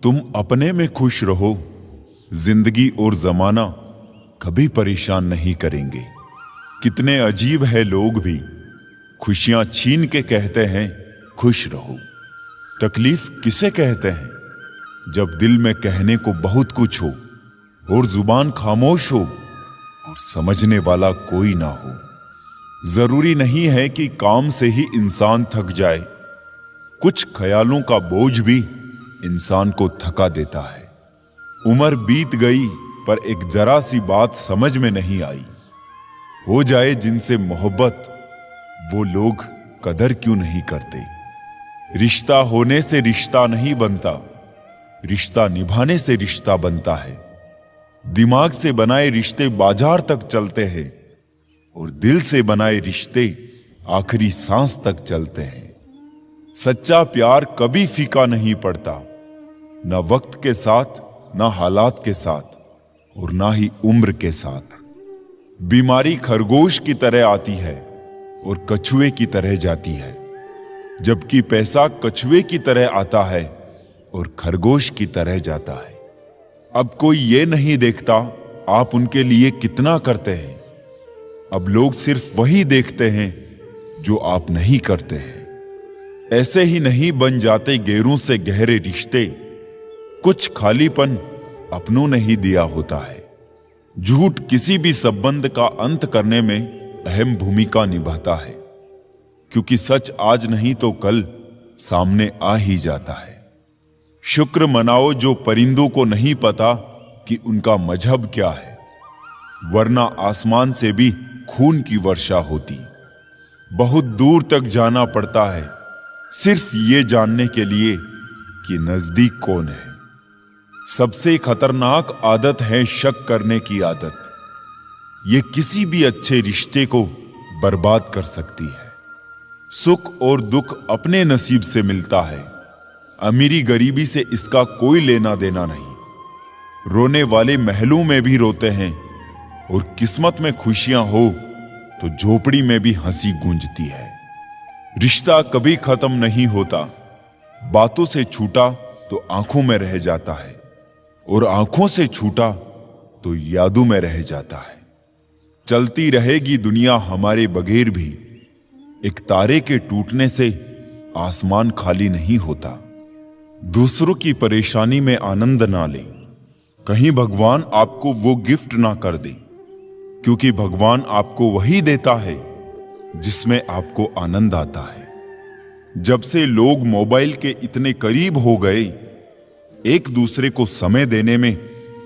तुम अपने में खुश रहो, जिंदगी और जमाना कभी परेशान नहीं करेंगे। कितने अजीब है लोग भी खुशियां छीन के कहते हैं खुश रहो। तकलीफ किसे कहते हैं? जब दिल में कहने को बहुत कुछ हो और जुबान खामोश हो और समझने वाला कोई ना हो। जरूरी नहीं है कि काम से ही इंसान थक जाए, कुछ ख्यालों का बोझ भी इंसान को थका देता है। उम्र बीत गई पर एक जरा सी बात समझ में नहीं आई, हो जाए जिनसे मोहब्बत वो लोग कदर क्यों नहीं करते। रिश्ता होने से रिश्ता नहीं बनता, रिश्ता निभाने से रिश्ता बनता है। दिमाग से बनाए रिश्ते बाजार तक चलते हैं और दिल से बनाए रिश्ते आखिरी सांस तक चलते हैं। सच्चा प्यार कभी फीका नहीं पड़ता, ना वक्त के साथ, ना हालात के साथ और ना ही उम्र के साथ। बीमारी खरगोश की तरह आती है और कछुए की तरह जाती है, जबकि पैसा कछुए की तरह आता है और खरगोश की तरह जाता है। अब कोई ये नहीं देखता आप उनके लिए कितना करते हैं। अब लोग सिर्फ वही देखते हैं जो आप नहीं करते हैं। ऐसे ही नहीं बन जाते गैरों से गहरे रिश्ते, कुछ खालीपन अपनों ने ही दिया होता है। झूठ किसी भी संबंध का अंत करने में अहम भूमिका निभाता है, क्योंकि सच आज नहीं तो कल सामने आ ही जाता है। शुक्र मनाओ जो परिंदों को नहीं पता कि उनका मजहब क्या है, वरना आसमान से भी खून की वर्षा होती। बहुत दूर तक जाना पड़ता है सिर्फ ये जानने के लिए कि नजदीक कौन है। सबसे खतरनाक आदत है शक करने की आदत। ये किसी भी अच्छे रिश्ते को बर्बाद कर सकती है। सुख और दुख अपने नसीब से मिलता है, अमीरी गरीबी से इसका कोई लेना देना नहीं। रोने वाले महलों में भी रोते हैं और किस्मत में खुशियां हो तो झोपड़ी में भी हंसी गूंजती है। रिश्ता कभी खत्म नहीं होता, बातों से छूटा तो आंखों में रह जाता है और आंखों से छूटा तो यादों में रह जाता है। चलती रहेगी दुनिया हमारे बगैर भी, एक तारे के टूटने से आसमान खाली नहीं होता। दूसरों की परेशानी में आनंद ना लें, कहीं भगवान आपको वो गिफ्ट ना कर दे, क्योंकि भगवान आपको वही देता है जिसमें आपको आनंद आता है। जब से लोग मोबाइल के इतने करीब हो गए, एक दूसरे को समय देने में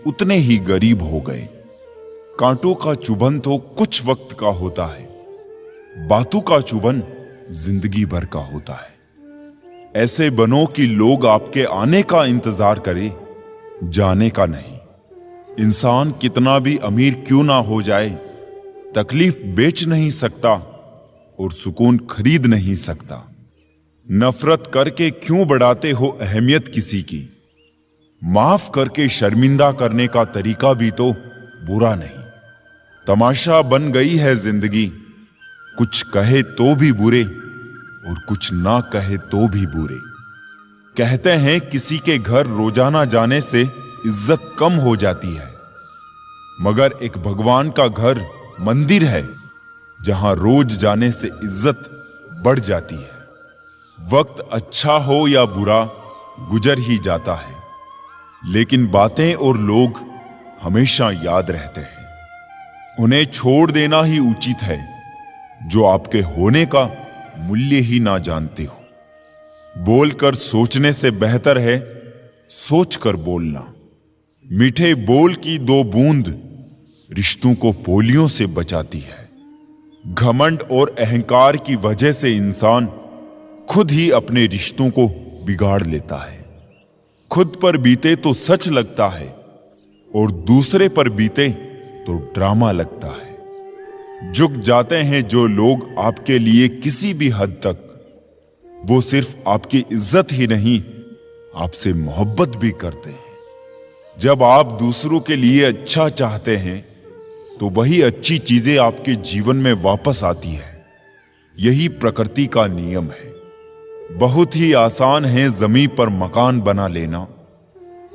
उतने ही गरीब हो गए। कांटों का चुभन तो कुछ वक्त का होता है, बातों का चुभन जिंदगी भर का होता है। ऐसे बनो कि लोग आपके आने का इंतजार करें, जाने का नहीं। इंसान कितना भी अमीर क्यों ना हो जाए, तकलीफ बेच नहीं सकता और सुकून खरीद नहीं सकता। नफरत करके क्यों बढ़ाते हो अहमियत किसी की? माफ करके शर्मिंदा करने का तरीका भी तो बुरा नहीं। तमाशा बन गई है जिंदगी, कुछ कहे तो भी बुरे और कुछ ना कहे तो भी बुरे। कहते हैं किसी के घर रोजाना जाने से इज्जत कम हो जाती है, मगर एक भगवान का घर मंदिर है जहां रोज जाने से इज्जत बढ़ जाती है। वक्त अच्छा हो या बुरा गुजर ही जाता है, लेकिन बातें और लोग हमेशा याद रहते हैं। उन्हें छोड़ देना ही उचित है जो आपके होने का मूल्य ही ना जानते हो। बोलकर सोचने से बेहतर है सोचकर बोलना। मीठे बोल की दो बूंद रिश्तों को पोलियों से बचाती है। घमंड और अहंकार की वजह से इंसान खुद ही अपने रिश्तों को बिगाड़ लेता है। खुद पर बीते तो सच लगता है और दूसरे पर बीते तो ड्रामा लगता है। झुक जाते हैं जो लोग आपके लिए किसी भी हद तक, वो सिर्फ आपकी इज्जत ही नहीं आपसे मोहब्बत भी करते हैं। जब आप दूसरों के लिए अच्छा चाहते हैं तो वही अच्छी चीजें आपके जीवन में वापस आती है। यही प्रकृति का नियम है। बहुत ही आसान है जमीन पर मकान बना लेना,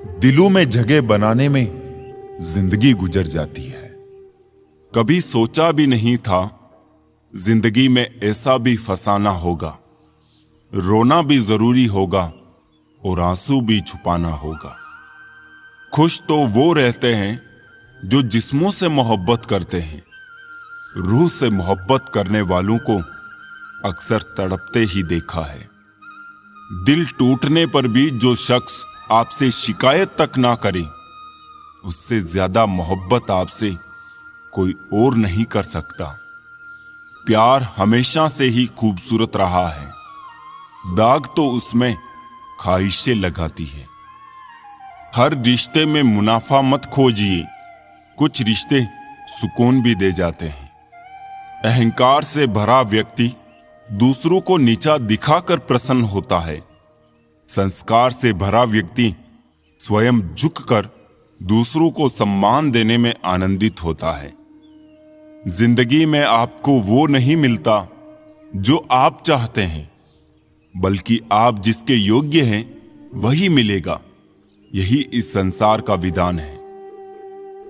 दिलों में जगह बनाने में जिंदगी गुजर जाती है। कभी सोचा भी नहीं था जिंदगी में ऐसा भी फसाना होगा। रोना भी जरूरी होगा और आंसू भी छुपाना होगा। खुश तो वो रहते हैं जो जिस्मों से मोहब्बत करते हैं। रूह से मोहब्बत करने वालों को अक्सर तड़पते ही देखा है। दिल टूटने पर भी जो शख्स आपसे शिकायत तक ना करे, उससे ज्यादा मोहब्बत आपसे कोई और नहीं कर सकता। प्यार हमेशा से ही खूबसूरत रहा है। दाग तो उसमें ख्वाहिशें लगाती है। हर रिश्ते में मुनाफा मत खोजिए, कुछ रिश्ते सुकून भी दे जाते हैं। अहंकार से भरा व्यक्ति दूसरों को नीचा दिखाकर प्रसन्न होता है। संस्कार से भरा व्यक्ति स्वयं झुककर दूसरों को सम्मान देने में आनंदित होता है। जिंदगी में आपको वो नहीं मिलता जो आप चाहते हैं, बल्कि आप जिसके योग्य हैं वही मिलेगा। यही इस संसार का विधान है।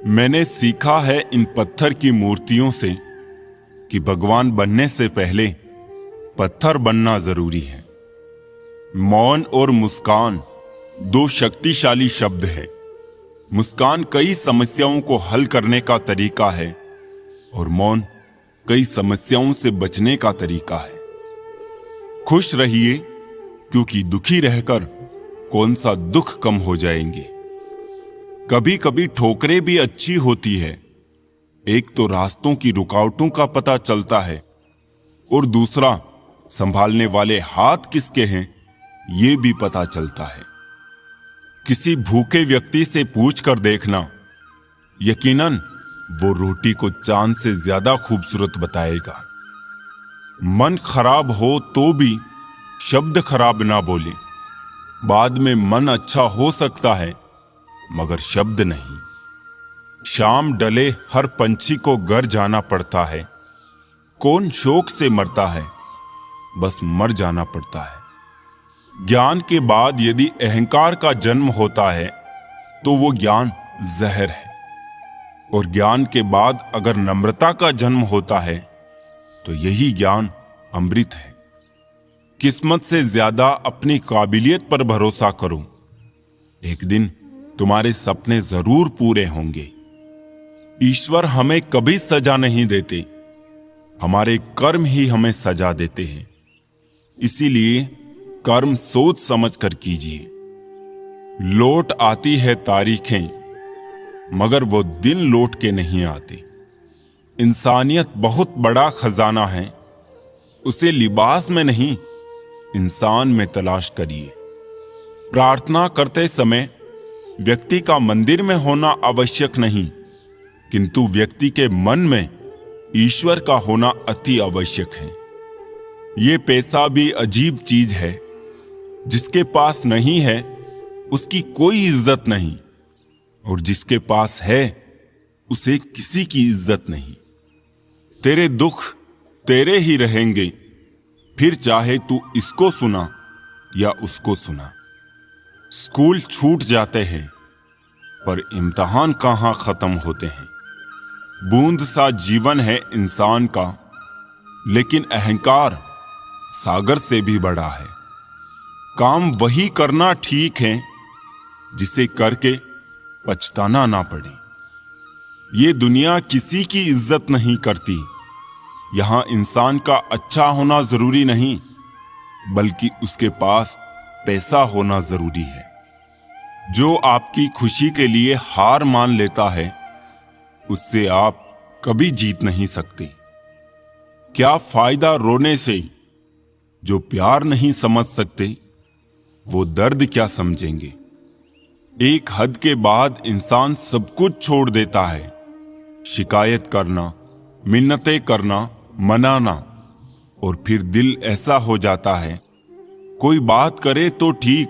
मैंने सीखा है इन पत्थर की मूर्तियों से कि भगवान बनने से पहले पत्थर बनना जरूरी है। मौन और मुस्कान दो शक्तिशाली शब्द हैं। मुस्कान कई समस्याओं को हल करने का तरीका है और मौन कई समस्याओं से बचने का तरीका है। खुश रहिए, क्योंकि दुखी रहकर कौन सा दुख कम हो जाएंगे। कभी कभी ठोकरें भी अच्छी होती है। एक तो रास्तों की रुकावटों का पता चलता है और दूसरा संभालने वाले हाथ किसके हैं ये भी पता चलता है। किसी भूखे व्यक्ति से पूछ कर देखना, यकीनन वो रोटी को चांद से ज्यादा खूबसूरत बताएगा। मन खराब हो तो भी शब्द खराब ना बोले। बाद में मन अच्छा हो सकता है मगर शब्द नहीं। शाम डले हर पंछी को घर जाना पड़ता है। कौन शौक से मरता है, बस मर जाना पड़ता है। ज्ञान के बाद यदि अहंकार का जन्म होता है तो वो ज्ञान जहर है, और ज्ञान के बाद अगर नम्रता का जन्म होता है तो यही ज्ञान अमृत है। किस्मत से ज्यादा अपनी काबिलियत पर भरोसा करो। एक दिन तुम्हारे सपने जरूर पूरे होंगे। ईश्वर हमें कभी सजा नहीं देते, हमारे कर्म ही हमें सजा देते हैं। इसीलिए कर्म सोच समझ कर कीजिए। लौट आती है तारीखें, मगर वो दिन लौट के नहीं आते। इंसानियत बहुत बड़ा खजाना है, उसे लिबास में नहीं इंसान में तलाश करिए। प्रार्थना करते समय व्यक्ति का मंदिर में होना आवश्यक नहीं, किंतु व्यक्ति के मन में ईश्वर का होना अति आवश्यक है। ये पैसा भी अजीब चीज है। जिसके पास नहीं है उसकी कोई इज्जत नहीं, और जिसके पास है उसे किसी की इज्जत नहीं। तेरे दुख तेरे ही रहेंगे, फिर चाहे तू इसको सुना या उसको सुना। स्कूल छूट जाते हैं पर इम्तिहान कहां खत्म होते हैं। बूंद सा जीवन है इंसान का, लेकिन अहंकार सागर से भी बड़ा है। काम वही करना ठीक है जिसे करके पछताना ना पड़े। ये दुनिया किसी की इज्जत नहीं करती। यहां इंसान का अच्छा होना जरूरी नहीं, बल्कि उसके पास पैसा होना जरूरी है। जो आपकी खुशी के लिए हार मान लेता है, उससे आप कभी जीत नहीं सकते। क्या फायदा रोने से? जो प्यार नहीं समझ सकते वो दर्द क्या समझेंगे। एक हद के बाद इंसान सब कुछ छोड़ देता है। शिकायत करना, मिन्नतें करना, मनाना, और फिर दिल ऐसा हो जाता है, कोई बात करे तो ठीक,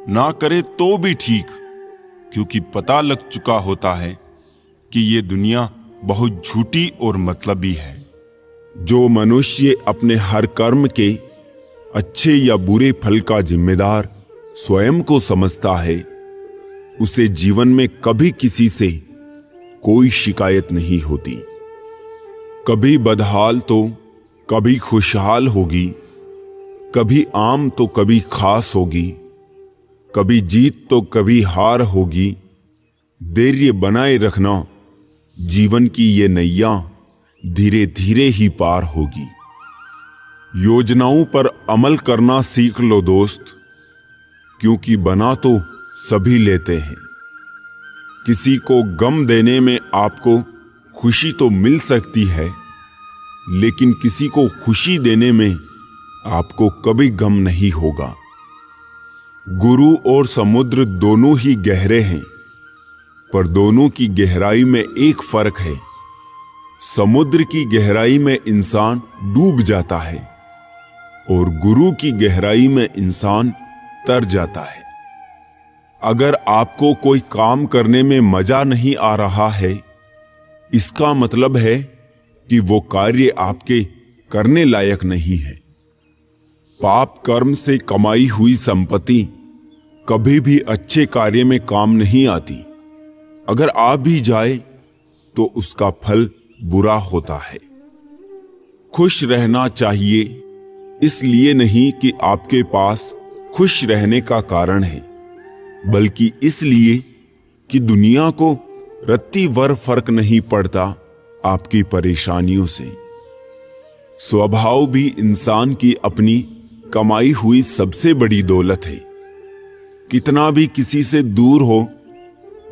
ना करे तो भी ठीक, क्योंकि पता लग चुका होता है कि ये दुनिया बहुत झूठी और मतलबी है। जो मनुष्य अपने हर कर्म के अच्छे या बुरे फल का जिम्मेदार स्वयं को समझता है, उसे जीवन में कभी किसी से कोई शिकायत नहीं होती। कभी बदहाल तो कभी खुशहाल होगी, कभी आम तो कभी खास होगी, कभी जीत तो कभी हार होगी। धैर्य बनाए रखना, जीवन की ये नैया धीरे धीरे ही पार होगी। योजनाओं पर अमल करना सीख लो दोस्त, क्योंकि बना तो सभी लेते हैं। किसी को गम देने में आपको खुशी तो मिल सकती है, लेकिन किसी को खुशी देने में आपको कभी गम नहीं होगा। गुरु और समुद्र दोनों ही गहरे हैं, पर दोनों की गहराई में एक फर्क है। समुद्र की गहराई में इंसान डूब जाता है और गुरु की गहराई में इंसान तर जाता है। अगर आपको कोई काम करने में मजा नहीं आ रहा है, इसका मतलब है कि वो कार्य आपके करने लायक नहीं है। पाप कर्म से कमाई हुई संपत्ति कभी भी अच्छे कार्य में काम नहीं आती। अगर आ भी जाए तो उसका फल बुरा होता है। खुश रहना चाहिए, इसलिए नहीं कि आपके पास खुश रहने का कारण है, बल्कि इसलिए कि दुनिया को रत्ती भर फर्क नहीं पड़ता आपकी परेशानियों से। स्वभाव भी इंसान की अपनी कमाई हुई सबसे बड़ी दौलत है। कितना भी किसी से दूर हो,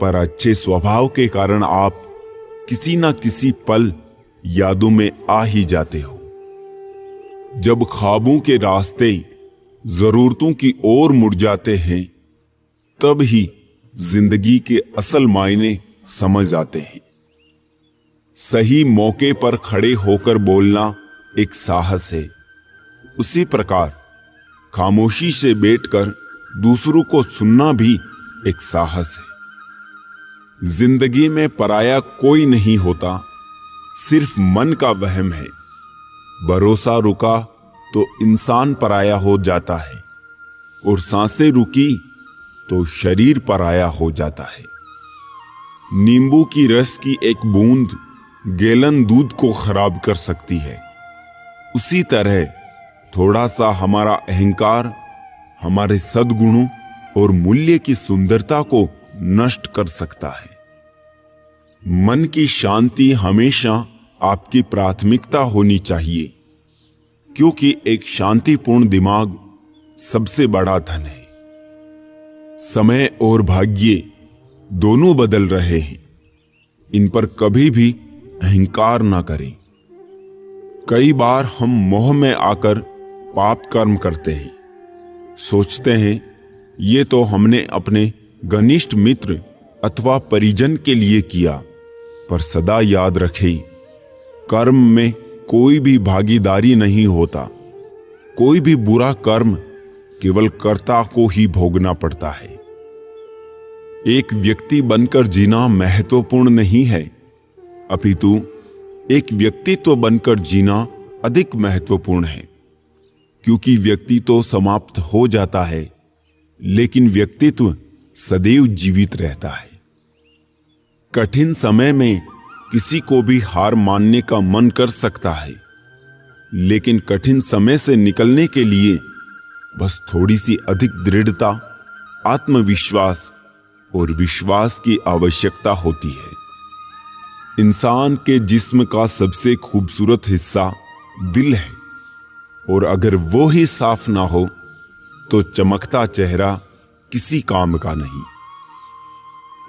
पर अच्छे स्वभाव के कारण आप किसी ना किसी पल यादों में आ ही जाते हो। जब ख्वाबों के रास्ते जरूरतों की ओर मुड़ जाते हैं, तब ही जिंदगी के असल मायने समझ आते हैं। सही मौके पर खड़े होकर बोलना एक साहस है। उसी प्रकार खामोशी से बैठकर दूसरों को सुनना भी एक साहस है। जिंदगी में पराया कोई नहीं होता, सिर्फ मन का वहम है। भरोसा रुका तो इंसान पराया हो जाता है, और सांसें रुकी तो शरीर पराया हो जाता है। नींबू की रस की एक बूंद गैलन दूध को खराब कर सकती है। उसी तरह थोड़ा सा हमारा अहंकार हमारे सद्गुणों और मूल्य की सुंदरता को नष्ट कर सकता है। मन की शांति हमेशा आपकी प्राथमिकता होनी चाहिए, क्योंकि एक शांतिपूर्ण दिमाग सबसे बड़ा धन है। समय और भाग्य दोनों बदल रहे हैं, इन पर कभी भी अहंकार ना करें। कई बार हम मोह में आकर पाप कर्म करते हैं। सोचते हैं ये तो हमने अपने घनिष्ठ मित्र अथवा परिजन के लिए किया, पर सदा याद रखें, कर्म में कोई भी भागीदारी नहीं होता। कोई भी बुरा कर्म केवल कर्ता को ही भोगना पड़ता है। एक व्यक्ति बनकर जीना महत्वपूर्ण नहीं है, अपितु एक व्यक्तित्व बनकर जीना अधिक महत्वपूर्ण है। क्योंकि व्यक्तित्व समाप्त हो जाता है, लेकिन व्यक्तित्व सदैव जीवित रहता है। कठिन समय में किसी को भी हार मानने का मन कर सकता है, लेकिन कठिन समय से निकलने के लिए बस थोड़ी सी अधिक दृढ़ता, आत्मविश्वास और विश्वास की आवश्यकता होती है। इंसान के जिस्म का सबसे खूबसूरत हिस्सा दिल है, और अगर वो ही साफ ना हो तो चमकता चेहरा किसी काम का नहीं।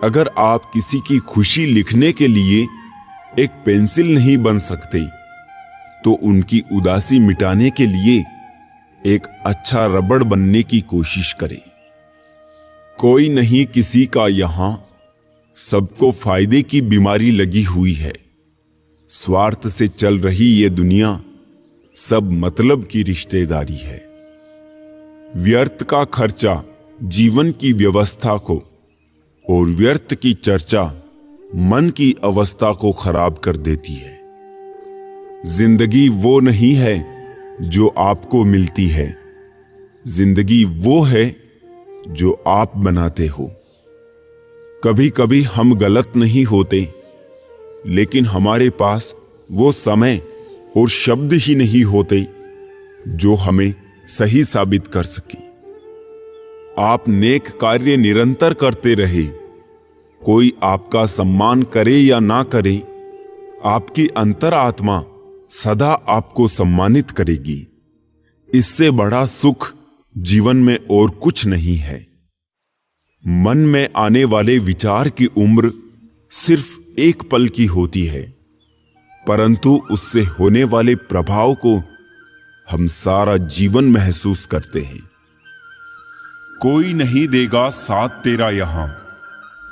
अगर आप किसी की खुशी लिखने के लिए एक पेंसिल नहीं बन सकते, तो उनकी उदासी मिटाने के लिए एक अच्छा रबड़ बनने की कोशिश करें। कोई नहीं किसी का यहां, सबको फायदे की बीमारी लगी हुई है। स्वार्थ से चल रही ये दुनिया सब मतलब की रिश्तेदारी है। व्यर्थ का खर्चा जीवन की व्यवस्था को और व्यर्थ की चर्चा मन की अवस्था को खराब कर देती है। जिंदगी वो नहीं है जो आपको मिलती है, जिंदगी वो है जो आप बनाते हो। कभी कभी हम गलत नहीं होते, लेकिन हमारे पास वो समय और शब्द ही नहीं होते जो हमें सही साबित कर सके। आप नेक कार्य निरंतर करते रहे, कोई आपका सम्मान करे या ना करे, आपकी अंतरात्मा सदा आपको सम्मानित करेगी। इससे बड़ा सुख जीवन में और कुछ नहीं है। मन में आने वाले विचार की उम्र सिर्फ एक पल की होती है, परंतु उससे होने वाले प्रभाव को हम सारा जीवन महसूस करते हैं। कोई नहीं देगा साथ तेरा यहां,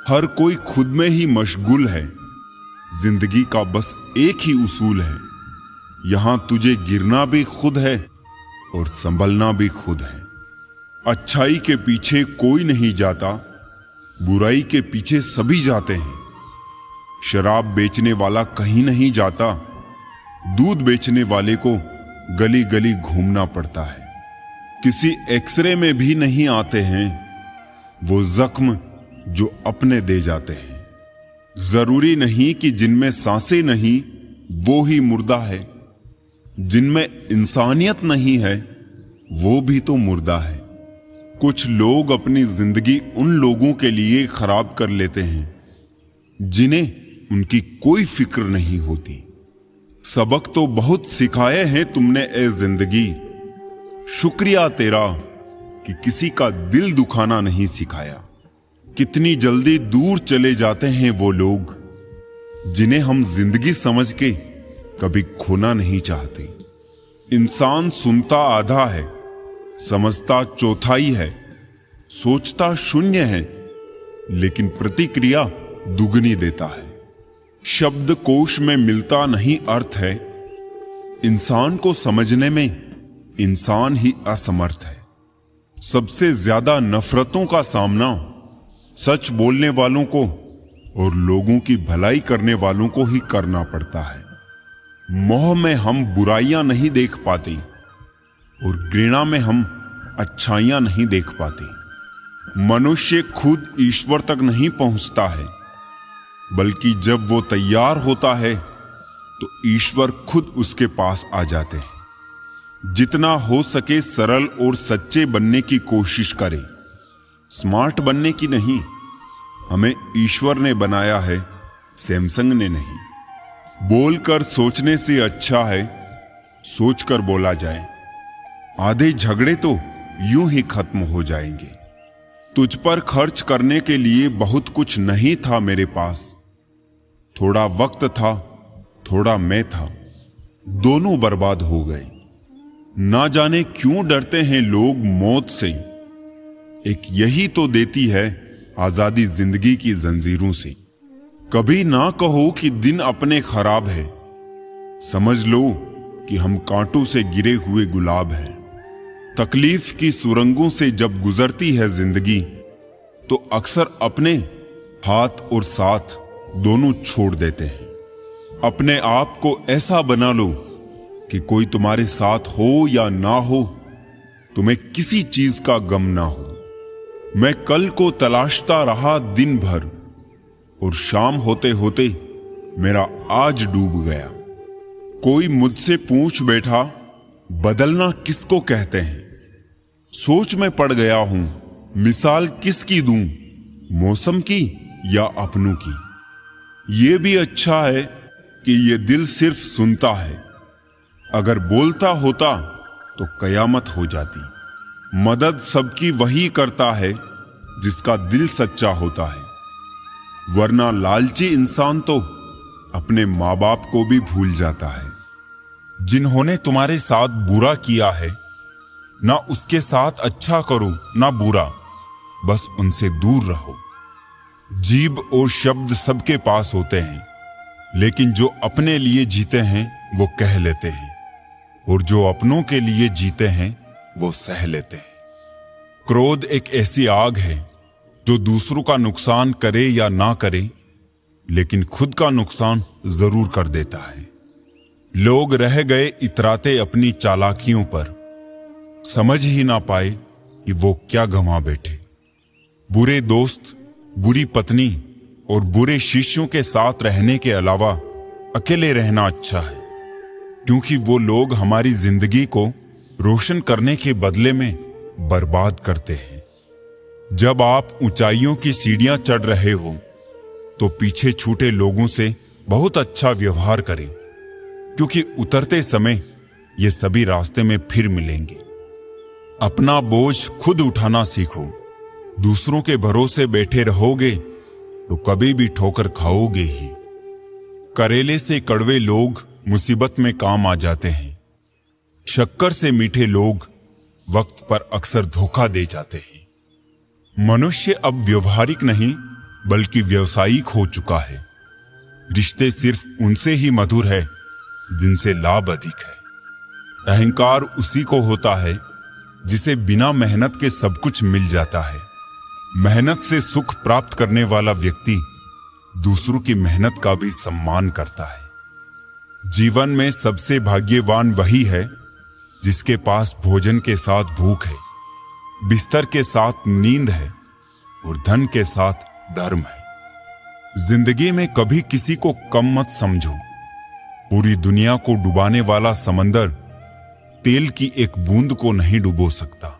हर कोई खुद में ही मशगूल है। जिंदगी का बस एक ही उसूल है, यहां तुझे गिरना भी खुद है और संभलना भी खुद है। अच्छाई के पीछे कोई नहीं जाता, बुराई के पीछे सभी जाते हैं। शराब बेचने वाला कहीं नहीं जाता, दूध बेचने वाले को गली गली घूमना पड़ता है। किसी एक्सरे में भी नहीं आते हैं वो जख्म जो अपने दे जाते हैं। जरूरी नहीं कि जिनमें सांसें नहीं वो ही मुर्दा है, जिनमें इंसानियत नहीं है वो भी तो मुर्दा है। कुछ लोग अपनी जिंदगी उन लोगों के लिए खराब कर लेते हैं जिन्हें उनकी कोई फिक्र नहीं होती। सबक तो बहुत सिखाए हैं तुमने ए जिंदगी, शुक्रिया तेरा कि किसी का दिल दुखाना नहीं सिखाया। कितनी जल्दी दूर चले जाते हैं वो लोग जिन्हें हम जिंदगी समझ के कभी खोना नहीं चाहते। इंसान सुनता आधा है, समझता चौथाई है, सोचता शून्य है, लेकिन प्रतिक्रिया दुगनी देता है। शब्द कोश में मिलता नहीं अर्थ है, इंसान को समझने में इंसान ही असमर्थ है। सबसे ज्यादा नफरतों का सामना सच बोलने वालों को और लोगों की भलाई करने वालों को ही करना पड़ता है। मोह में हम बुराइयां नहीं देख पाते और घृणा में हम अच्छाइयां नहीं देख पाते। मनुष्य खुद ईश्वर तक नहीं पहुंचता है, बल्कि जब वो तैयार होता है तो ईश्वर खुद उसके पास आ जाते हैं। जितना हो सके सरल और सच्चे बनने की कोशिश करें, स्मार्ट बनने की नहीं। हमें ईश्वर ने बनाया है, सैमसंग ने नहीं। बोलकर सोचने से अच्छा है सोचकर बोला जाए। आधे झगड़े तो यूं ही खत्म हो जाएंगे। तुझ पर खर्च करने के लिए बहुत कुछ नहीं था मेरे पास। थोड़ा वक्त था, थोड़ा मैं था, दोनों बर्बाद हो गए। ना जाने क्यों डरते हैं लोग मौत से, एक यही तो देती है आजादी जिंदगी की जंजीरों से। कभी ना कहो कि दिन अपने खराब है, समझ लो कि हम कांटों से गिरे हुए गुलाब हैं। तकलीफ की सुरंगों से जब गुजरती है जिंदगी तो अक्सर अपने हाथ और साथ दोनों छोड़ देते हैं। अपने आप को ऐसा बना लो कि कोई तुम्हारे साथ हो या ना हो, तुम्हें किसी चीज का गम ना हो। मैं कल को तलाशता रहा दिन भर और शाम होते होते मेरा आज डूब गया। कोई मुझसे पूछ बैठा, बदलना किसको कहते हैं? सोच में पड़ गया हूं, मिसाल किसकी दूं, मौसम की या अपनों की? ये भी अच्छा है कि ये दिल सिर्फ सुनता है, अगर बोलता होता तो कयामत हो जाती। मदद सबकी वही करता है जिसका दिल सच्चा होता है, वरना लालची इंसान तो अपने माँ बाप को भी भूल जाता है। जिन्होंने तुम्हारे साथ बुरा किया है, ना उसके साथ अच्छा करो ना बुरा, बस उनसे दूर रहो। जीभ और शब्द सबके पास होते हैं, लेकिन जो अपने लिए जीते हैं वो कह लेते हैं, और जो अपनों के लिए जीते हैं वो सह लेते हैं। क्रोध एक ऐसी आग है जो दूसरों का नुकसान करे या ना करे, लेकिन खुद का नुकसान जरूर कर देता है। लोग रह गए इतराते अपनी चालाकियों पर, समझ ही ना पाए कि वो क्या गंवा बैठे। बुरे दोस्त बुरी पत्नी और बुरे शिष्यों के साथ रहने के अलावा अकेले रहना अच्छा है, क्योंकि वो लोग हमारी जिंदगी को रोशन करने के बदले में बर्बाद करते हैं। जब आप ऊंचाइयों की सीढ़ियां चढ़ रहे हो तो पीछे छूटे लोगों से बहुत अच्छा व्यवहार करें, क्योंकि उतरते समय ये सभी रास्ते में फिर मिलेंगे। अपना बोझ खुद उठाना सीखो। दूसरों के भरोसे बैठे रहोगे तो कभी भी ठोकर खाओगे ही। करेले से कड़वे लोग मुसीबत में काम आ जाते हैं। शक्कर से मीठे लोग वक्त पर अक्सर धोखा दे जाते हैं। मनुष्य अब व्यवहारिक नहीं बल्कि व्यावसायिक हो चुका है। रिश्ते सिर्फ उनसे ही मधुर है जिनसे लाभ अधिक है। अहंकार उसी को होता है जिसे बिना मेहनत के सब कुछ मिल जाता है। मेहनत से सुख प्राप्त करने वाला व्यक्ति दूसरों की मेहनत का भी सम्मान करता है। जीवन में सबसे भाग्यवान वही है जिसके पास भोजन के साथ भूख है, बिस्तर के साथ नींद है और धन के साथ धर्म है। जिंदगी में कभी किसी को कम मत समझो। पूरी दुनिया को डुबाने वाला समंदर तेल की एक बूंद को नहीं डुबो सकता।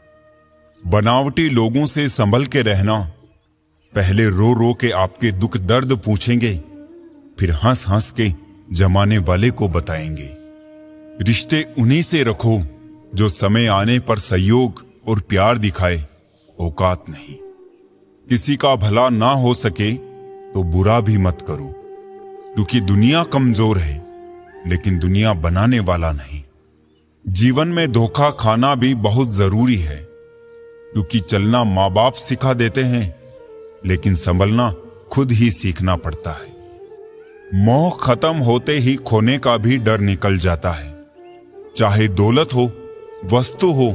बनावटी लोगों से संभल के रहना। पहले रो रो के आपके दुख दर्द पूछेंगे, फिर हंस हंस के जमाने वाले को बताएंगे। रिश्ते उन्हीं से रखो जो समय आने पर सहयोग और प्यार दिखाए, औकात नहीं। किसी का भला ना हो सके तो बुरा भी मत करो, क्योंकि दुनिया कमजोर है लेकिन दुनिया बनाने वाला नहीं। जीवन में धोखा खाना भी बहुत जरूरी है, क्योंकि चलना माँ बाप सिखा देते हैं लेकिन संभलना खुद ही सीखना पड़ता है। मोह खत्म होते ही खोने का भी डर निकल जाता है। चाहे दौलत हो, वस्तु हो,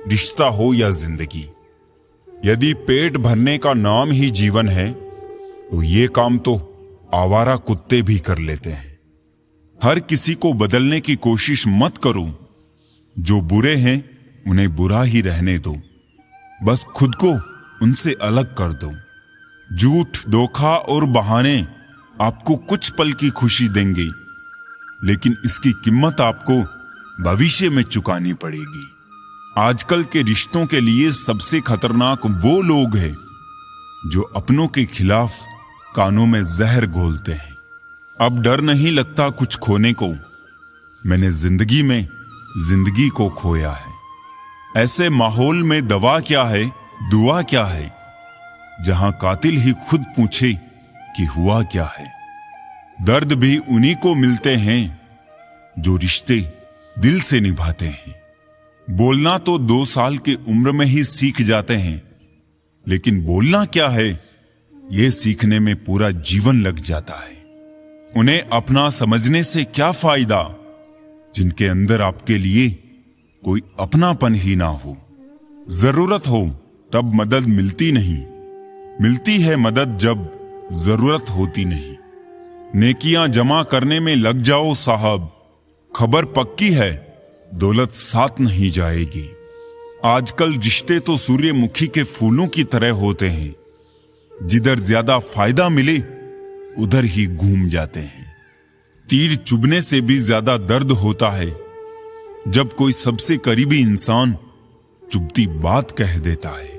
रिश्ता हो या जिंदगी। यदि पेट भरने का नाम ही जीवन है तो ये काम तो आवारा कुत्ते भी कर लेते हैं। हर किसी को बदलने की कोशिश मत करो। जो बुरे हैं उन्हें बुरा ही रहने दो, बस खुद को उनसे अलग कर दो। झूठ, धोखा और बहाने आपको कुछ पल की खुशी देंगे, लेकिन इसकी कीमत आपको भविष्य में चुकानी पड़ेगी। आजकल के रिश्तों के लिए सबसे खतरनाक वो लोग हैं जो अपनों के खिलाफ कानों में जहर घोलते हैं। अब डर नहीं लगता कुछ खोने को। मैंने जिंदगी में जिंदगी को खोया है। ऐसे माहौल में दवा क्या है, दुआ क्या है, जहां कातिल ही खुद पूछे कि हुआ क्या है। दर्द भी उन्हीं को मिलते हैं जो रिश्ते दिल से निभाते हैं। बोलना तो 2 साल की उम्र में ही सीख जाते हैं, लेकिन बोलना क्या है यह सीखने में पूरा जीवन लग जाता है। उन्हें अपना समझने से क्या फायदा जिनके अंदर आपके लिए कोई अपनापन ही ना हो। जरूरत हो तब मदद मिलती नहीं, मिलती है मदद जब जरूरत होती नहीं। नेकियां जमा करने में लग जाओ साहब, खबर पक्की है दौलत साथ नहीं जाएगी। आजकल रिश्ते तो सूर्यमुखी के फूलों की तरह होते हैं, जिधर ज्यादा फायदा मिले उधर ही घूम जाते हैं। तीर चुभने से भी ज्यादा दर्द होता है जब कोई सबसे करीबी इंसान चुभती बात कह देता है।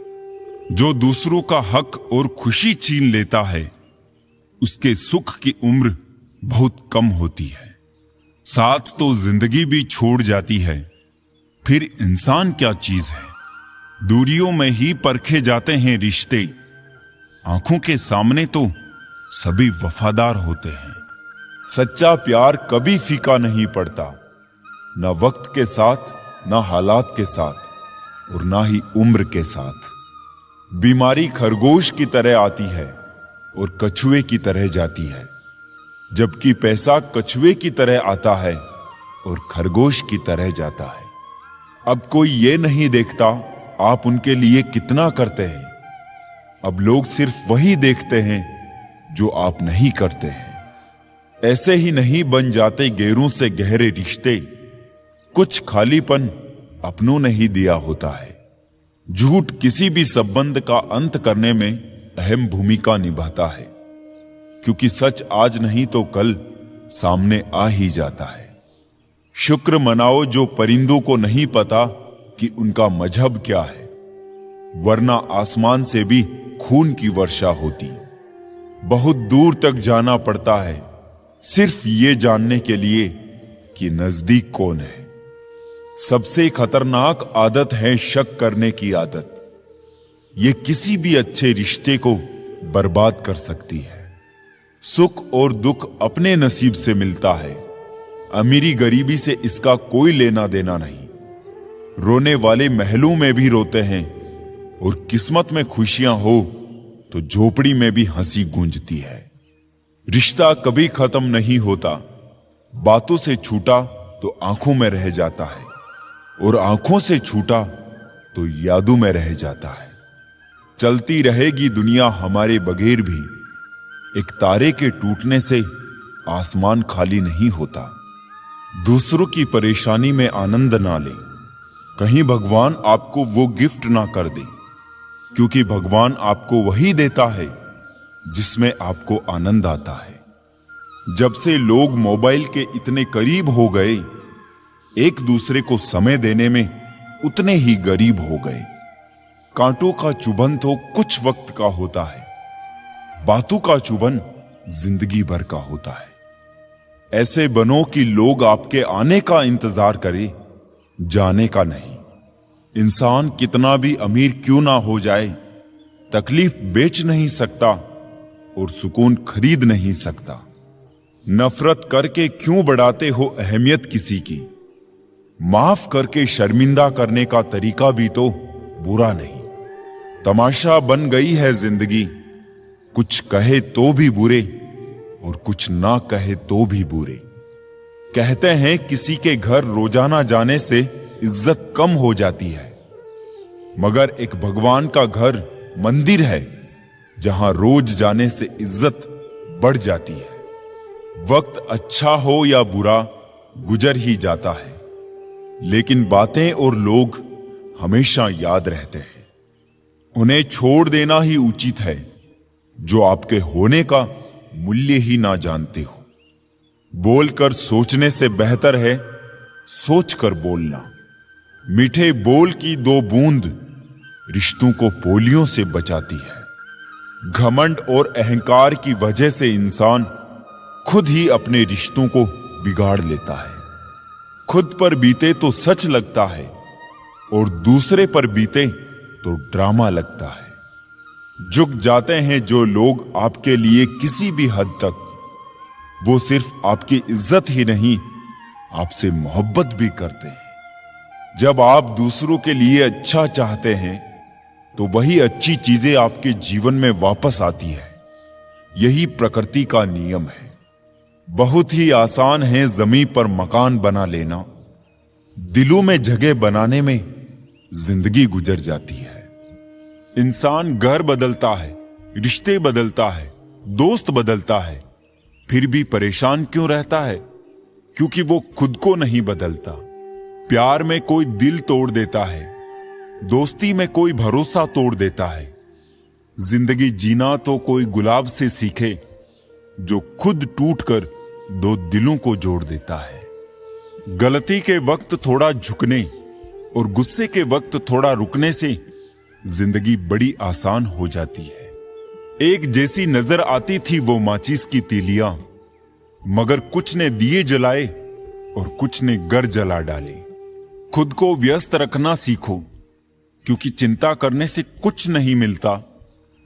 जो दूसरों का हक और खुशी छीन लेता है उसके सुख की उम्र बहुत कम होती है। साथ तो जिंदगी भी छोड़ जाती है, फिर इंसान क्या चीज है। दूरियों में ही परखे जाते हैं रिश्ते, आंखों के सामने तो सभी वफादार होते हैं। सच्चा प्यार कभी फीका नहीं पड़ता, न वक्त के साथ, न हालात के साथ और न ही उम्र के साथ। बीमारी खरगोश की तरह आती है और कछुए की तरह जाती है, जबकि पैसा कछुए की तरह आता है और खरगोश की तरह जाता है। अब कोई ये नहीं देखता आप उनके लिए कितना करते हैं। अब लोग सिर्फ वही देखते हैं जो आप नहीं करते हैं। ऐसे ही नहीं बन जाते गैरों से गहरे रिश्ते, कुछ खालीपन अपनों ने ही दिया होता है। झूठ किसी भी संबंध का अंत करने में अहम भूमिका निभाता है, क्योंकि सच आज नहीं तो कल सामने आ ही जाता है। शुक्र मनाओ जो परिंदों को नहीं पता कि उनका मजहब क्या है, वरना आसमान से भी खून की वर्षा होती। बहुत दूर तक जाना पड़ता है सिर्फ ये जानने के लिए कि नजदीक कौन है। सबसे खतरनाक आदत है शक करने की आदत। ये किसी भी अच्छे रिश्ते को बर्बाद कर सकती है। सुख और दुख अपने नसीब से मिलता है, अमीरी गरीबी से इसका कोई लेना देना नहीं। रोने वाले महलों में भी रोते हैं, और किस्मत में खुशियां हो तो झोपड़ी में भी हंसी गूंजती है। रिश्ता कभी खत्म नहीं होता, बातों से छूटा तो आंखों में रह जाता है, और आंखों से छूटा तो यादों में रह जाता है। चलती रहेगी दुनिया हमारे बगैर भी, एक तारे के टूटने से आसमान खाली नहीं होता। दूसरों की परेशानी में आनंद ना लें, कहीं भगवान आपको वो गिफ्ट ना कर दे, क्योंकि भगवान आपको वही देता है जिसमें आपको आनंद आता है। जब से लोग मोबाइल के इतने करीब हो गए, एक दूसरे को समय देने में उतने ही गरीब हो गए। कांटों का चुभन तो कुछ वक्त का होता है, बातों का चुभन जिंदगी भर का होता है। ऐसे बनो कि लोग आपके आने का इंतजार करे, जाने का नहीं। इंसान कितना भी अमीर क्यों ना हो जाए, तकलीफ बेच नहीं सकता और सुकून खरीद नहीं सकता। नफरत करके क्यों बढ़ाते हो अहमियत किसी की, माफ करके शर्मिंदा करने का तरीका भी तो बुरा नहीं। तमाशा बन गई है जिंदगी, कुछ कहे तो भी बुरे और कुछ ना कहे तो भी बुरे। कहते हैं किसी के घर रोजाना जाने से इज्जत कम हो जाती है, मगर एक भगवान का घर मंदिर है जहां रोज जाने से इज्जत बढ़ जाती है। वक्त अच्छा हो या बुरा गुजर ही जाता है, लेकिन बातें और लोग हमेशा याद रहते हैं। उन्हें छोड़ देना ही उचित है जो आपके होने का मूल्य ही ना जानते हो। बोलकर सोचने से बेहतर है सोचकर बोलना। मीठे बोल की दो बूंद रिश्तों को पोलियों से बचाती है। घमंड और अहंकार की वजह से इंसान खुद ही अपने रिश्तों को बिगाड़ लेता है। खुद पर बीते तो सच लगता है और दूसरे पर बीते तो ड्रामा लगता है। झुक जाते हैं जो लोग आपके लिए किसी भी हद तक, वो सिर्फ आपकी इज्जत ही नहीं आपसे मोहब्बत भी करते हैं। जब आप दूसरों के लिए अच्छा चाहते हैं तो वही अच्छी चीजें आपके जीवन में वापस आती है। यही प्रकृति का नियम है। बहुत ही आसान है जमीन पर मकान बना लेना, दिलों में जगह बनाने में जिंदगी गुजर जाती है। इंसान घर बदलता है, रिश्ते बदलता है, दोस्त बदलता है, फिर भी परेशान क्यों रहता है? क्योंकि वो खुद को नहीं बदलता। प्यार में कोई दिल तोड़ देता है, दोस्ती में कोई भरोसा तोड़ देता है। जिंदगी जीना तो कोई गुलाब से सीखे जो खुद टूटकर दो दिलों को जोड़ देता है। गलती के वक्त थोड़ा झुकने और गुस्से के वक्त थोड़ा रुकने से जिंदगी बड़ी आसान हो जाती है। एक जैसी नजर आती थी वो माचिस की तीलियां, मगर कुछ ने दिए जलाए और कुछ ने घर जला डाले। खुद को व्यस्त रखना सीखो, क्योंकि चिंता करने से कुछ नहीं मिलता।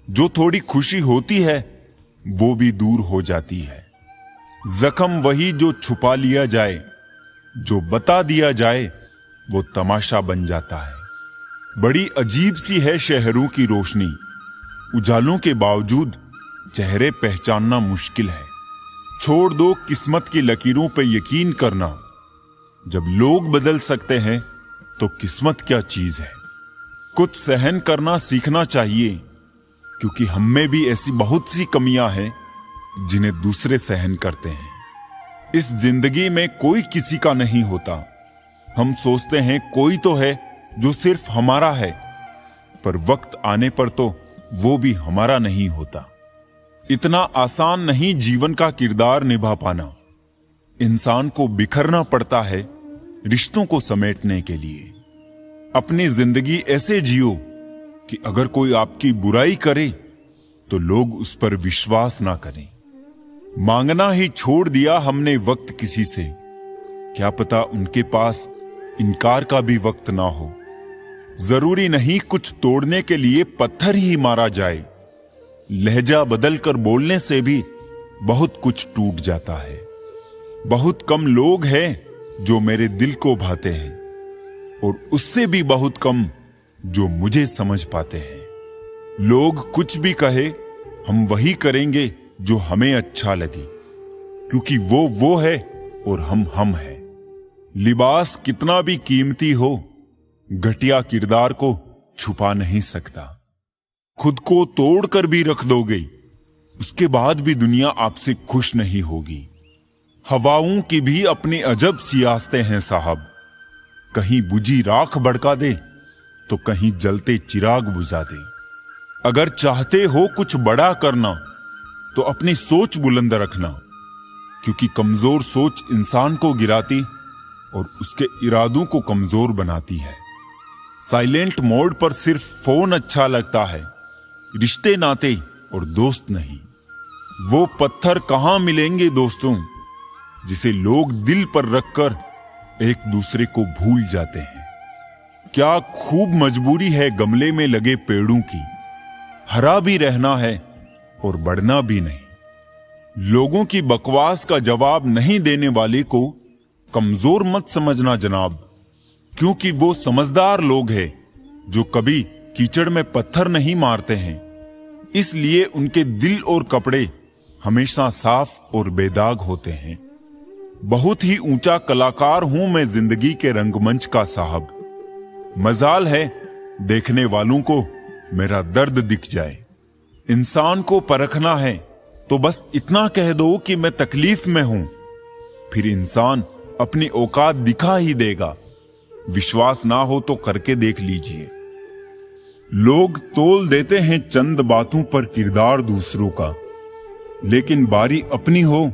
जो थोड़ी खुशी होती है वो भी दूर हो जाती है। जख्म वही जो छुपा लिया जाए, जो बता दिया जाए वो तमाशा बन जाता है। बड़ी अजीब सी है शहरों की रोशनी, उजालों के बावजूद चेहरे पहचानना मुश्किल है। छोड़ दो किस्मत की लकीरों पे यकीन करना। जब लोग बदल सकते हैं तो किस्मत क्या चीज है। कुछ सहन करना सीखना चाहिए, क्योंकि हम में भी ऐसी बहुत सी कमियां हैं जिन्हें दूसरे सहन करते हैं। इस जिंदगी में कोई किसी का नहीं होता। हम सोचते हैं कोई तो है जो सिर्फ हमारा है, पर वक्त आने पर तो वो भी हमारा नहीं होता। इतना आसान नहीं जीवन का किरदार निभा पाना। इंसान को बिखरना पड़ता है रिश्तों को समेटने के लिए। अपनी जिंदगी ऐसे जियो कि अगर कोई आपकी बुराई करे तो लोग उस पर विश्वास ना करें। मांगना ही छोड़ दिया हमने वक्त किसी से, क्या पता उनके पास इनकार का भी वक्त ना हो। जरूरी नहीं कुछ तोड़ने के लिए पत्थर ही मारा जाए। लहजा बदल कर बोलने से भी बहुत कुछ टूट जाता है। बहुत कम लोग हैं जो मेरे दिल को भाते हैं, और उससे भी बहुत कम जो मुझे समझ पाते हैं। लोग कुछ भी कहे, हम वही करेंगे जो हमें अच्छा लगे, क्योंकि वो है और हम हैं। लिबास कितना भी कीमती हो, घटिया किरदार को छुपा नहीं सकता। खुद को तोड़कर भी रख दोगे, उसके बाद भी दुनिया आपसे खुश नहीं होगी। हवाओं की भी अपनी अजब सियासतें हैं साहब। कहीं बुझी राख भड़का दे तो कहीं जलते चिराग बुझा दे। अगर चाहते हो कुछ बड़ा करना तो अपनी सोच बुलंद रखना, क्योंकि कमजोर सोच इंसान को गिराती और उसके इरादों को कमजोर बनाती है। साइलेंट मोड पर सिर्फ फोन अच्छा लगता है, रिश्ते नाते और दोस्त नहीं। वो पत्थर कहां मिलेंगे दोस्तों, जिसे लोग दिल पर रखकर एक दूसरे को भूल जाते हैं। क्या खूब मजबूरी है गमले में लगे पेड़ों की, हरा भी रहना है और बढ़ना भी नहीं। लोगों की बकवास का जवाब नहीं देने वाले को कमजोर मत समझना जनाब, क्योंकि वो समझदार लोग हैं जो कभी कीचड़ में पत्थर नहीं मारते हैं। इसलिए उनके दिल और कपड़े हमेशा साफ और बेदाग होते हैं। बहुत ही ऊंचा कलाकार हूं मैं जिंदगी के रंगमंच का साहब। मजाल है देखने वालों को मेरा दर्द दिख जाए। इंसान को परखना है तो बस इतना कह दो कि मैं तकलीफ में हूं, फिर इंसान अपनी औकात दिखा ही देगा। विश्वास ना हो तो करके देख लीजिए। लोग तोल देते हैं चंद बातों पर किरदार दूसरों का, लेकिन बारी अपनी हो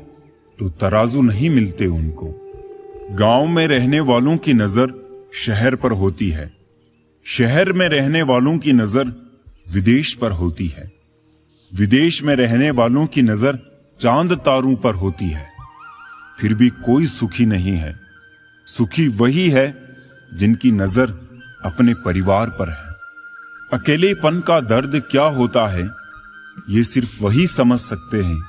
तो तराजू नहीं मिलते उनको। गांव में रहने वालों की नजर शहर पर होती है, शहर में रहने वालों की नजर विदेश पर होती है, विदेश में रहने वालों की नजर चांद तारों पर होती है। फिर भी कोई सुखी नहीं है। सुखी वही है जिनकी नजर अपने परिवार पर है। अकेलेपन का दर्द क्या होता है ये सिर्फ वही समझ सकते हैं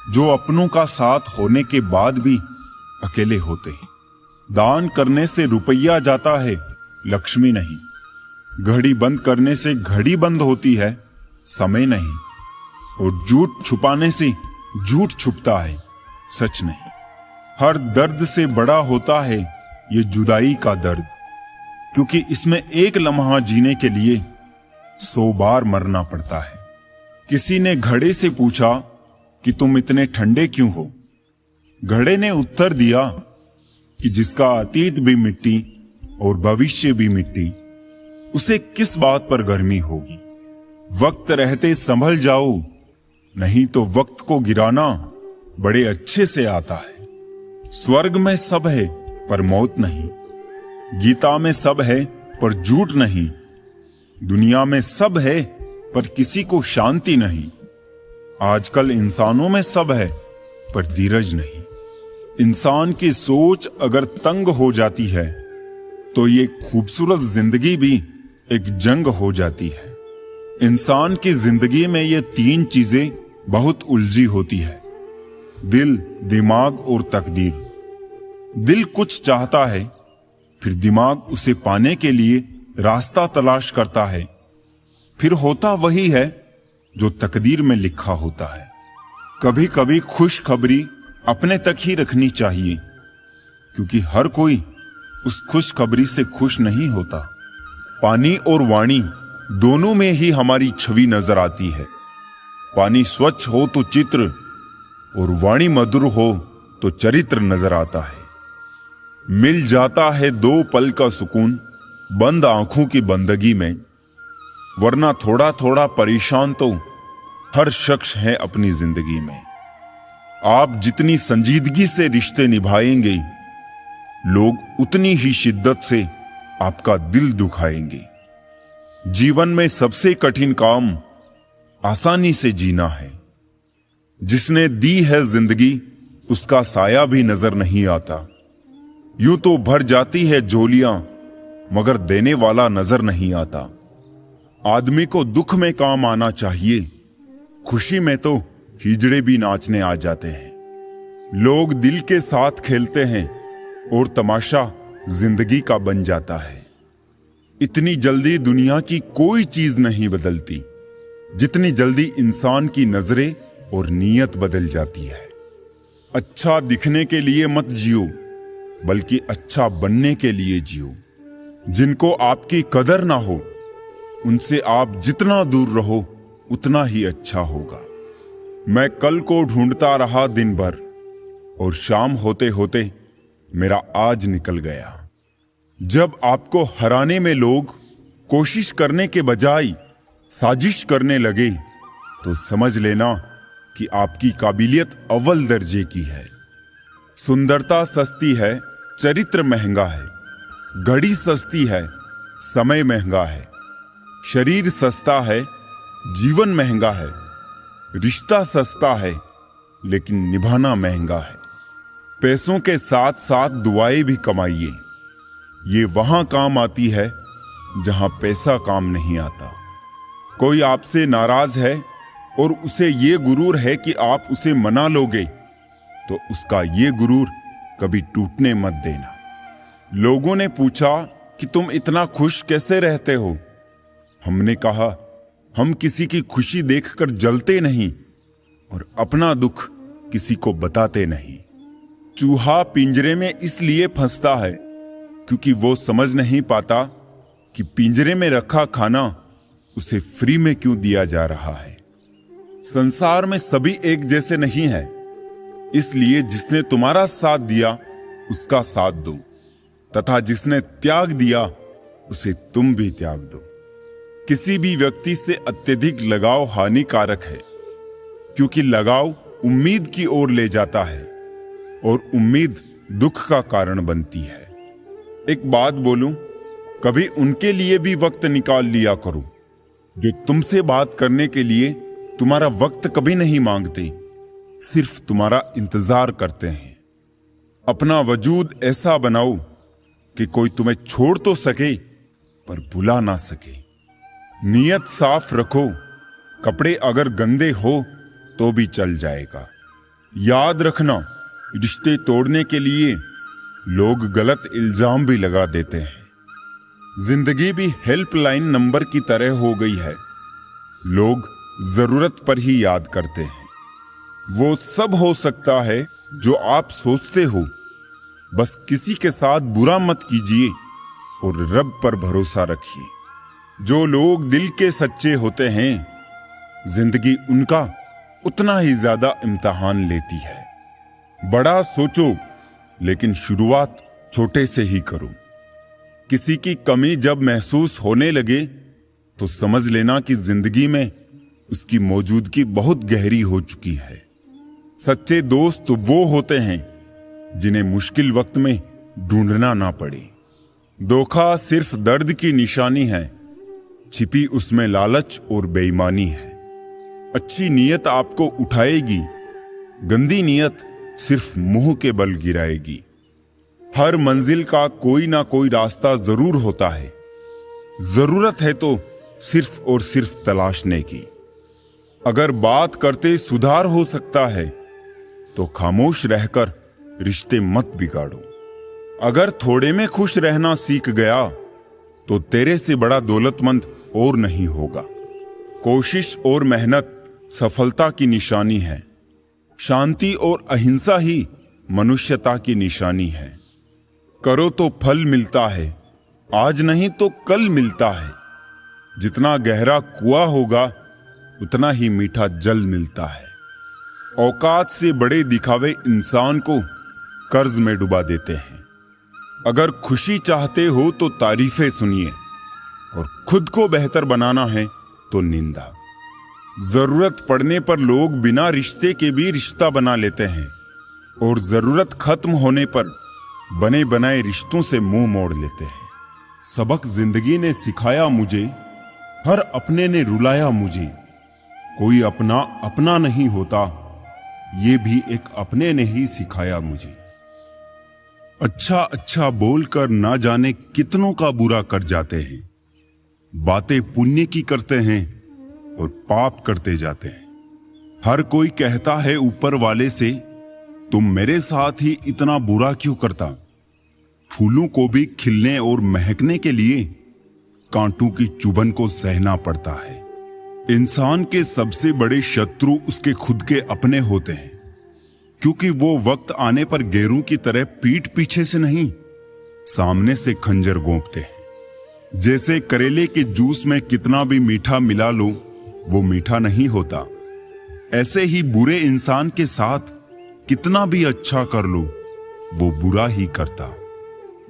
जो अपनों का साथ होने के बाद भी अकेले होते हैं। दान करने से रुपया जाता है, लक्ष्मी नहीं। घड़ी बंद करने से घड़ी बंद होती है, समय नहीं। और झूठ छुपाने से झूठ छुपता है, सच नहीं। हर दर्द से बड़ा होता है ये जुदाई का दर्द, क्योंकि इसमें एक लम्हा जीने के लिए 100 बार मरना पड़ता है। किसी ने घड़े से पूछा कि तुम इतने ठंडे क्यों हो? घड़े ने उत्तर दिया कि जिसका अतीत भी मिट्टी और भविष्य भी मिट्टी, उसे किस बात पर गर्मी होगी। वक्त रहते संभल जाओ, नहीं तो वक्त को गिराना बड़े अच्छे से आता है। स्वर्ग में सब है पर मौत नहीं, गीता में सब है पर झूठ नहीं, दुनिया में सब है पर किसी को शांति नहीं। आजकल इंसानों में सब है पर धीरज नहीं। इंसान की सोच अगर तंग हो जाती है तो ये खूबसूरत जिंदगी भी एक जंग हो जाती है। इंसान की जिंदगी में ये 3 चीजें बहुत उलझी होती है, दिल, दिमाग और तकदीर। दिल कुछ चाहता है, फिर दिमाग उसे पाने के लिए रास्ता तलाश करता है, फिर होता वही है जो तकदीर में लिखा होता है। कभी कभी खुशखबरी अपने तक ही रखनी चाहिए, क्योंकि हर कोई उस खुशखबरी से खुश नहीं होता। पानी और वाणी दोनों में ही हमारी छवि नजर आती है। पानी स्वच्छ हो तो चित्र, और वाणी मधुर हो तो चरित्र नजर आता है। मिल जाता है 2 पल का सुकून बंद आंखों की बंदगी में, वरना थोड़ा थोड़ा परेशान तो हर शख्स है अपनी जिंदगी में। आप जितनी संजीदगी से रिश्ते निभाएंगे, लोग उतनी ही शिद्दत से आपका दिल दुखाएंगे। जीवन में सबसे कठिन काम आसानी से जीना है। जिसने दी है जिंदगी, उसका साया भी नजर नहीं आता। यूं तो भर जाती है झोलियां, मगर देने वाला नजर नहीं आता। आदमी को दुख में काम आना चाहिए, खुशी में तो हिजड़े भी नाचने आ जाते हैं। लोग दिल के साथ खेलते हैं और तमाशा जिंदगी का बन जाता है। इतनी जल्दी दुनिया की कोई चीज नहीं बदलती, जितनी जल्दी इंसान की नजरें और नीयत बदल जाती है। अच्छा दिखने के लिए मत जियो, बल्कि अच्छा बनने के लिए जियो। जिनको आपकी कदर ना हो, उनसे आप जितना दूर रहो उतना ही अच्छा होगा। मैं कल को ढूंढता रहा दिन भर, और शाम होते होते मेरा आज निकल गया। जब आपको हराने में लोग कोशिश करने के बजाय साजिश करने लगे, तो समझ लेना कि आपकी काबिलियत अव्वल दर्जे की है। सुंदरता सस्ती है, चरित्र महंगा है। घड़ी सस्ती है, समय महंगा है। शरीर सस्ता है, जीवन महंगा है। रिश्ता सस्ता है, लेकिन निभाना महंगा है। पैसों के साथ साथ दुआएं भी कमाइए। ये वहां काम आती है जहां पैसा काम नहीं आता। कोई आपसे नाराज है और उसे ये गुरूर है कि आप उसे मना लोगे, तो उसका ये गुरूर कभी टूटने मत देना। लोगों ने पूछा कि तुम इतना खुश कैसे रहते हो? हमने कहा, हम किसी की खुशी देखकर जलते नहीं और अपना दुख किसी को बताते नहीं। चूहा पिंजरे में इसलिए फंसता है क्योंकि वो समझ नहीं पाता कि पिंजरे में रखा खाना उसे फ्री में क्यों दिया जा रहा है। संसार में सभी एक जैसे नहीं है, इसलिए जिसने तुम्हारा साथ दिया उसका साथ दो, तथा जिसने त्याग दिया उसे तुम भी त्याग दो। किसी भी व्यक्ति से अत्यधिक लगाव हानिकारक है, क्योंकि लगाव उम्मीद की ओर ले जाता है और उम्मीद दुख का कारण बनती है। एक बात बोलूं, कभी उनके लिए भी वक्त निकाल लिया करो जो तुमसे बात करने के लिए तुम्हारा वक्त कभी नहीं मांगते, सिर्फ तुम्हारा इंतजार करते हैं। अपना वजूद ऐसा बनाओ कि कोई तुम्हें छोड़ तो सके पर भुला ना सके। नीयत साफ रखो, कपड़े अगर गंदे हो तो भी चल जाएगा। याद रखना, रिश्ते तोड़ने के लिए लोग गलत इल्जाम भी लगा देते हैं। जिंदगी भी हेल्पलाइन नंबर की तरह हो गई है, लोग जरूरत पर ही याद करते हैं। वो सब हो सकता है जो आप सोचते हो, बस किसी के साथ बुरा मत कीजिए और रब पर भरोसा रखिए। जो लोग दिल के सच्चे होते हैं, जिंदगी उनका उतना ही ज्यादा इम्तिहान लेती है। बड़ा सोचो, लेकिन शुरुआत छोटे से ही करो। किसी की कमी जब महसूस होने लगे तो समझ लेना कि जिंदगी में उसकी मौजूदगी बहुत गहरी हो चुकी है। सच्चे दोस्त वो होते हैं जिन्हें मुश्किल वक्त में ढूंढना ना पड़े। धोखा सिर्फ दर्द की निशानी है, छिपी उसमें लालच और बेईमानी है। अच्छी नीयत आपको उठाएगी, गंदी नीयत सिर्फ मुंह के बल गिराएगी। हर मंजिल का कोई ना कोई रास्ता जरूर होता है, जरूरत है तो सिर्फ और सिर्फ तलाशने की। अगर बात करते सुधार हो सकता है तो खामोश रहकर रिश्ते मत बिगाड़ो। अगर थोड़े में खुश रहना सीख गया तो तेरे से बड़ा दौलतमंद और नहीं होगा। कोशिश और मेहनत सफलता की निशानी है। शांति और अहिंसा ही मनुष्यता की निशानी है। करो तो फल मिलता है, आज नहीं तो कल मिलता है। जितना गहरा कुआं होगा उतना ही मीठा जल मिलता है। औकात से बड़े दिखावे इंसान को कर्ज में डुबा देते हैं। अगर खुशी चाहते हो तो तारीफें सुनिए, और खुद को बेहतर बनाना है तो निंदा। जरूरत पड़ने पर लोग बिना रिश्ते के भी रिश्ता बना लेते हैं और जरूरत खत्म होने पर बने बनाए रिश्तों से मुंह मोड़ लेते हैं। सबक जिंदगी ने सिखाया मुझे, हर अपने ने रुलाया मुझे। कोई अपना अपना नहीं होता, ये भी एक अपने ने ही सिखाया मुझे। अच्छा अच्छा बोलकर ना जाने कितनों का बुरा कर जाते हैं। बातें पुण्य की करते हैं और पाप करते जाते हैं। हर कोई कहता है ऊपर वाले से, तुम मेरे साथ ही इतना बुरा क्यों करता। फूलों को भी खिलने और महकने के लिए कांटों की चुभन को सहना पड़ता है। इंसान के सबसे बड़े शत्रु उसके खुद के अपने होते हैं, क्योंकि वो वक्त आने पर गेरों की तरह पीठ पीछे से नहीं, सामने से खंजर गोंपते हैं। जैसे करेले के जूस में कितना भी मीठा मिला लो, वो मीठा नहीं होता, ऐसे ही बुरे इंसान के साथ कितना भी अच्छा कर लो, वो बुरा ही करता।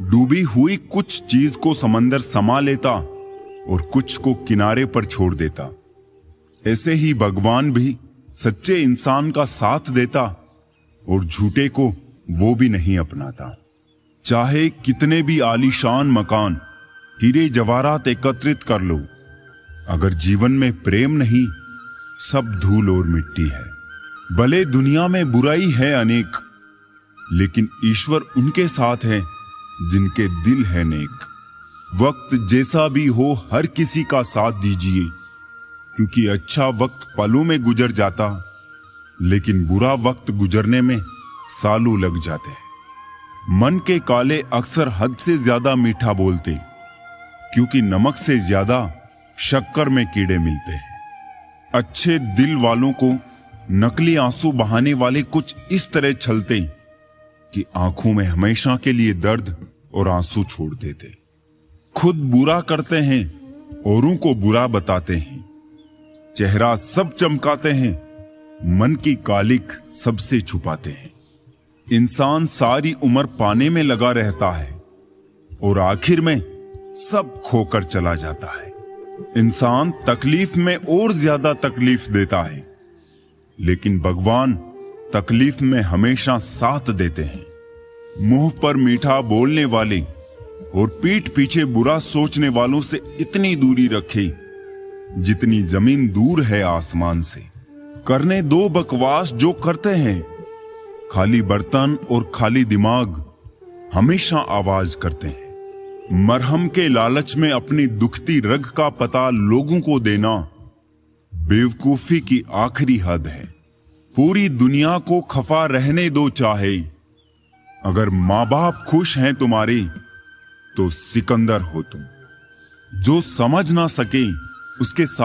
डूबी हुई कुछ चीज को समंदर समा लेता और कुछ को किनारे पर छोड़ देता। ऐसे ही भगवान भी सच्चे इंसान का साथ देता और झूठे को वो भी नहीं अपनाता। चाहे कितने भी आलीशान मकान, हीरे जवाहरात एकत्रित कर लो, अगर जीवन में प्रेम नहीं, सब धूल और मिट्टी है। भले दुनिया में बुराई है अनेक, लेकिन ईश्वर उनके साथ है जिनके दिल है नेक। वक्त जैसा भी हो हर किसी का साथ दीजिए, क्योंकि अच्छा वक्त पलों में गुजर जाता, लेकिन बुरा वक्त गुजरने में सालों लग जाते हैं। मन के काले अक्सर हद से ज्यादा मीठा बोलते, क्योंकि नमक से ज्यादा शक्कर में कीड़े मिलते हैं। अच्छे दिल वालों को नकली आंसू बहाने वाले कुछ इस तरह छलते कि आंखों में हमेशा के लिए दर्द और आंसू छोड़ देते। खुद बुरा करते हैं, औरों को बुरा बताते हैं। चेहरा सब चमकाते हैं, मन की कालिक सबसे छुपाते हैं। इंसान सारी उम्र पाने में लगा रहता है और आखिर में सब खोकर चला जाता है। इंसान तकलीफ में और ज्यादा तकलीफ देता है, लेकिन भगवान तकलीफ में हमेशा साथ देते हैं। मुंह पर मीठा बोलने वाले और पीठ पीछे बुरा सोचने वालों से इतनी दूरी रखे जितनी जमीन दूर है आसमान से। करने दो बकवास जो करते हैं, खाली बर्तन और खाली दिमाग हमेशा आवाज करते हैं। मरहम के लालच में अपनी दुखती रग का पता लोगों को देना बेवकूफी की आखिरी हद है। पूरी दुनिया को खफा रहने दो चाहे, अगर माँ बाप खुश हैं तुम्हारे तो सिकंदर हो तुम। जो समझ ना सके उसके साथ